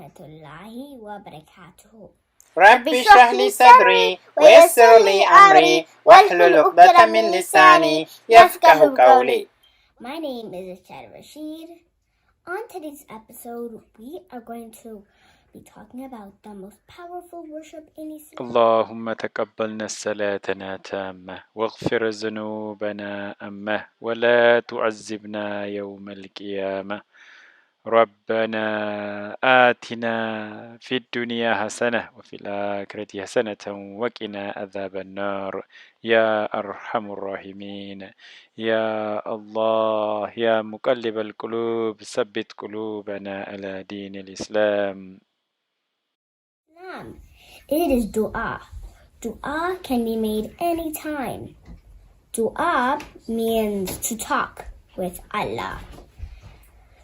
warahmatullahi wabarakatuh. رب اشرح لي صدري ويسر لي أمري واحلل عقدة من لساني يفقه قولي. My name is Rashid. On today's episode, we are going to be talking about the most powerful worship in Islam. اللهم تقبلنا صلاتنا تامة واغفر ذنوبنا أمة ولا تعذبنا يوم القيامة. ربنا آتنا في الدنيا حسنة وفي الآخرة حسنة وقنا عذاب النار يا أرحم الراحمين. يا الله يا مقلب القلوب ثبت قلوبنا على دين الإسلام. It is Duaa. Duaa can be made anytime. Duaa means to talk with Allah.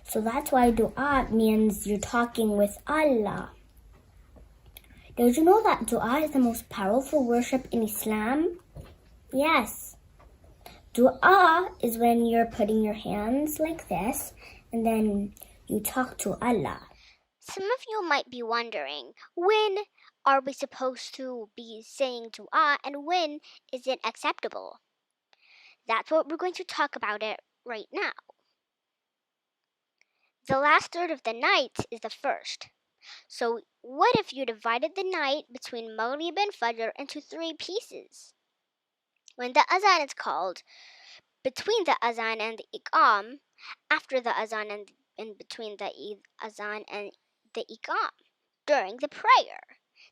So that's why Duaa means you're talking with Allah. Did you know that Duaa is the most powerful worship in Islam? Yes. Duaa is when you're putting your hands like this and then you talk to Allah. Some of you might be wondering, when are we supposed to be saying Duaa and when is it acceptable? That's what we're going to talk about it right now. The last third of the night is the first. So what if you divided the night between Maghrib and Fajr into 3 pieces? When the Azan is called, between the Azan and the Iqam, after the Azan and in between the Azan and the Iqam, during the prayer.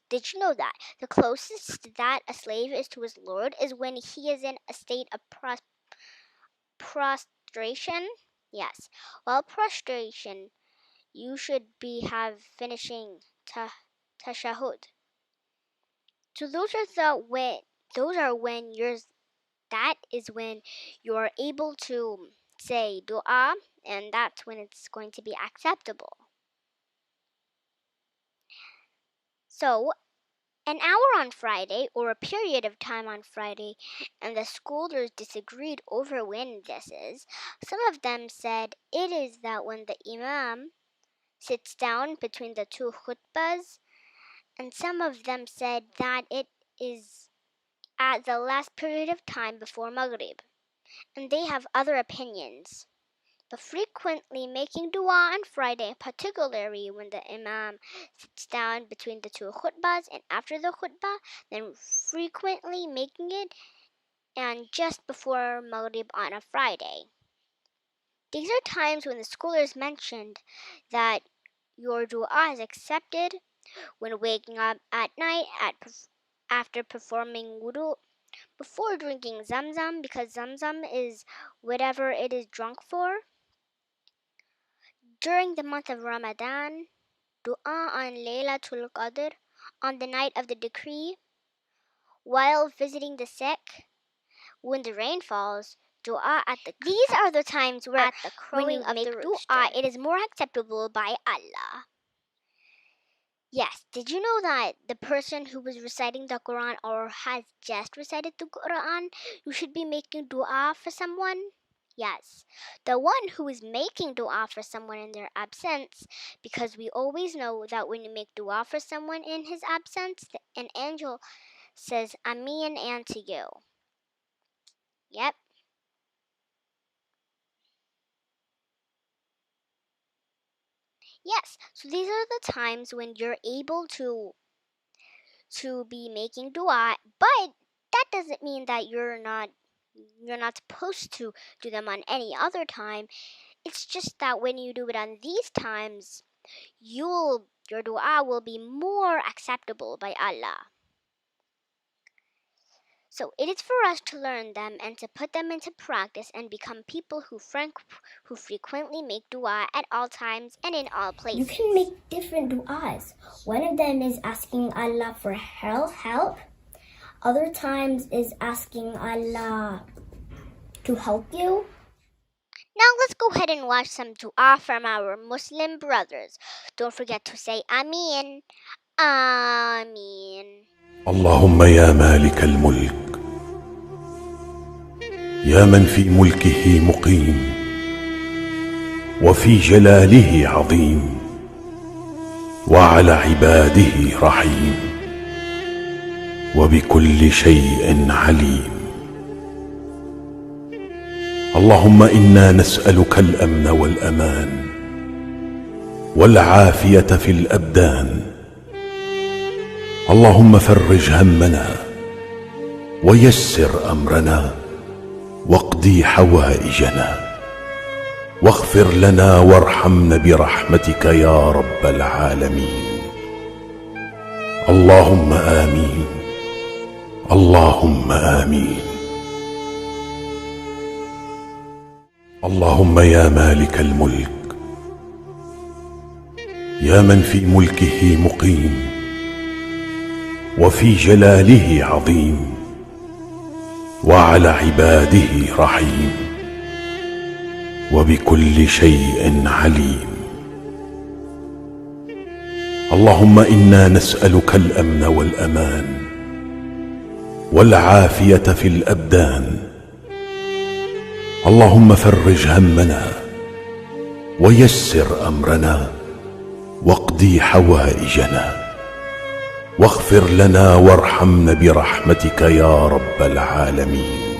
Did you know that the closest that a slave is to his Lord is when he is in a state of prostration? Yes. While prostration, you should be finishing tashahhud. So those are when you're able to say Duaa, and that's when it's going to be acceptable. So, an hour on Friday, or a period of time on Friday, and the scholars disagreed over when this is. Some of them said it is that when the Imam sits down between the 2 khutbahs, and some of them said that it is at the last period of time before Maghrib, and they have other opinions. But frequently making Duaa on Friday, particularly when the Imam sits down between the 2 khutbahs and after the khutbah, then frequently making it and just before Maghrib on a Friday. These are times when the scholars mentioned that your Duaa is accepted when waking up at night, after performing wudu, before drinking Zamzam, because Zamzam is whatever it is drunk for. During the month of Ramadan, Duaa on laylat-ul-Qadr, on the night of the decree, while visiting the sick, when the rain falls, Duaa at the These are the times where at the crowing of the rooster, Duaa, it is more acceptable by Allah. Yes, did you know that the person who was reciting the Quran or has just recited the Quran, you should be making Duaa for someone? Yes, the one who is making Duaa for someone in their absence, because we always know that when you make Duaa for someone in his absence, an angel says Ameen and to you. Yep. Yes, so these are the times when you're able to be making Duaa, but that doesn't mean that you're not supposed to do them on any other time. It's just that when you do it on these times, your Duaa will be more acceptable by Allah. So it is for us to learn them and to put them into practice and become people who frequently make Duaa at all times and in all places. You can make different Duaas. One of them is asking Allah for help. Other times is asking Allah to help you. Now let's go ahead and watch some Duaa from our Muslim brothers. Don't forget to say Ameen. Ameen. اللهم يا مالك الملك يا من في ملكه مقيم وفي جلاله عظيم وعلى عباده رحيم وبكل شيء عليم. اللهم إنا نسألك الأمن والأمان والعافية في الأبدان. اللهم فرج همنا ويسر أمرنا واقضي حوائجنا واغفر لنا وارحمنا برحمتك يا رب العالمين. اللهم آمين. اللهم آمين. اللهم يا مالك الملك، يا من في ملكه مقيم وفي جلاله عظيم وعلى عباده رحيم وبكل شيء عليم. اللهم إنا نسألك الأمن والأمان والعافية في الأبدان. اللهم فرج همنا ويسر أمرنا واقضي حوائجنا واغفر لنا وارحمنا برحمتك يا رب العالمين.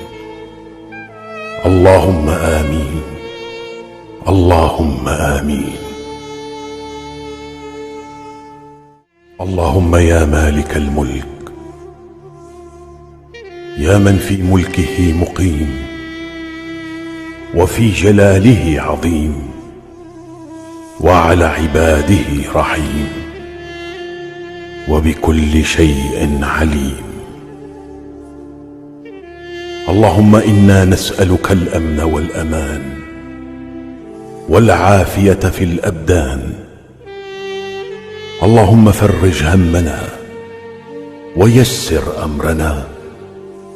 اللهم آمين. اللهم آمين. اللهم يا مالك الملك، يا من في ملكه مقيم وفي جلاله عظيم وعلى عباده رحيم وبكل شيء عليم. اللهم إنا نسألك الأمن والأمان والعافية في الأبدان. اللهم فرج همنا ويسر أمرنا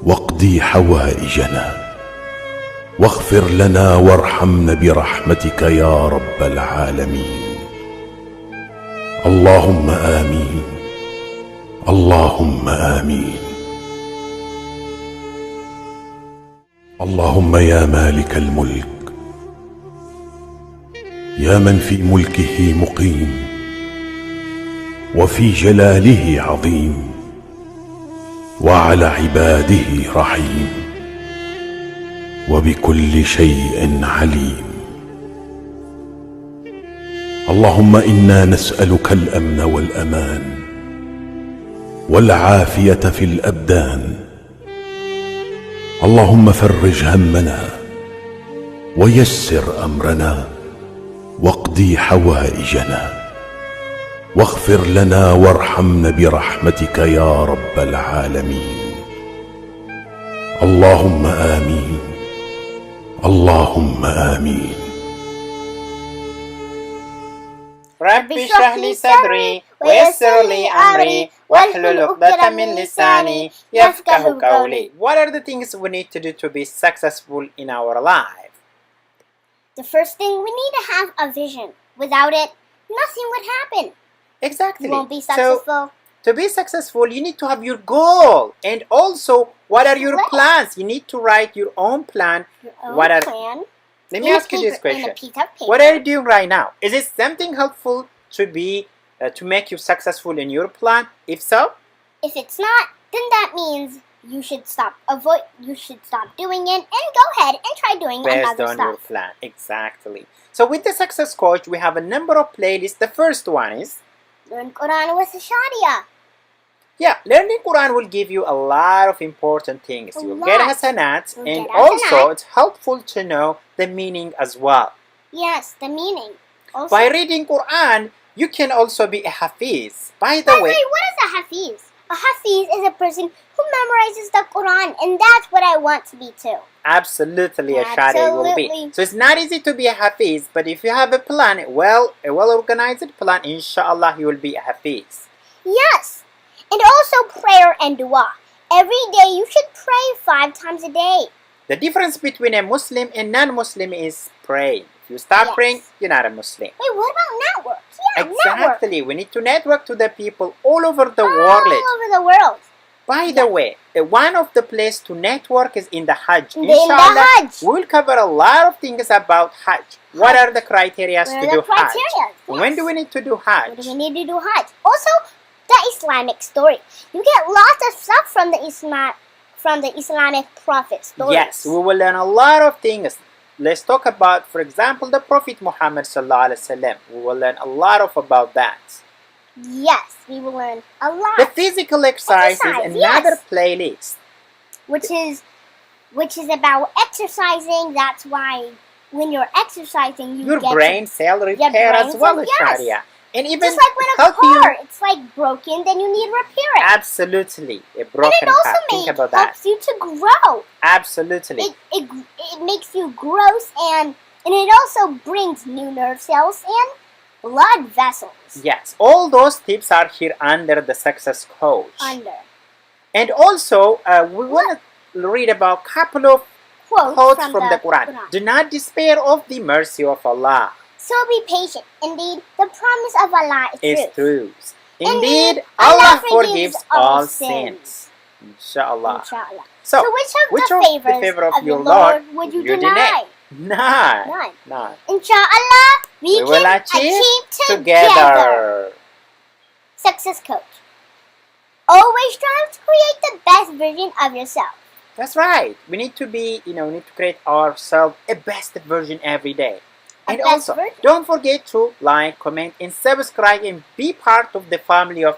واقضي حوائجنا واغفر لنا وارحمنا برحمتك يا رب العالمين. اللهم آمين. اللهم آمين. اللهم يا مالك الملك، يا من في ملكه مقيم وفي جلاله عظيم وعلى عباده رحيم وبكل شيء عليم. اللهم إنا نسألك الأمن والأمان والعافية في الأبدان. اللهم فرج همنا ويسر أمرنا واقضي حوائجنا واغفر لنا وارحمنا برحمتك يا رب العالمين. اللهم آمين. اللهم آمين. ربي اشرح لي صدري ويسر لي أمري واحلل عقدة من لساني يفقه قولي. What are the things we need to do to be successful in our life? The first thing, we need to have a vision. Without it, nothing would happen. Exactly. You won't be successful. So, to be successful, you need to have your goal. And also, what are your plans? You need to write your own plan. Plan. Let me ask you this question. Paper. What are you doing right now? Is it something helpful to make you successful in your plan? If so? If it's not, then that means you should stop doing it and go ahead and try doing based another on stuff. your plan. Exactly. So with the Success Coach, we have a number of playlists. The first one is Learn Quran with Shadia. Yeah, learning Quran will give you a lot of important things. You will get hasanat, and also it's helpful to know the meaning as well. Yes, the meaning. Also, by reading Quran, you can also be a hafiz. By the way, what is a hafiz? A hafiz is a person who memorizes the Quran, and that's what I want to be too. Absolutely, a shari will be. So it's not easy to be a hafiz, but if you have a plan, a well-organized plan, inshallah, you will be a hafiz. Yes, and also prayer and dua. Every day you should pray 5 times a day. The difference between a Muslim and non-Muslim is praying. If you stop praying, you're not a Muslim. Wait, what about network? Yeah, exactly. Network. We need to network to the people all over the world. All over the world. By the way, one of the place to network is in the Hajj. In the Hajj. We'll cover a lot of things about Hajj. What are the criteria to do Hajj? Yes. When do we need to do Hajj? What do we need to do Hajj? Also, the Islamic story. You get lots of stuff from the Islamic prophet stories. Yes, we will learn a lot of things. Let's talk about, for example, the Prophet Muhammad sallallahu alaihi wasallam. We will learn a lot about that. Yes, we will learn a lot. The physical exercise is another playlist. Which is about exercising. That's why when you're exercising, your brain cell repair as well as Sharia. And even just like when a car, it's like broken, then you need to repair it. Absolutely, a broken car. Think about that. Helps you to grow. Absolutely. It makes you grow, and it also brings new nerve cells and blood vessels. Yes, all those tips are here under the Success Coach. And also, we want to read about a couple of quotes from the Quran. Do not despair of the mercy of Allah. So be patient. Indeed, the promise of Allah is true. Indeed, Allah forgives all sins. Inshallah. So which of the favor of your Lord would you deny? None. Inshallah, we will achieve together. Success Coach. Always strive to create the best version of yourself. That's right. We need to be, we need to create ourselves a best version every day. And also, don't forget to like, comment, and subscribe and be part of the family of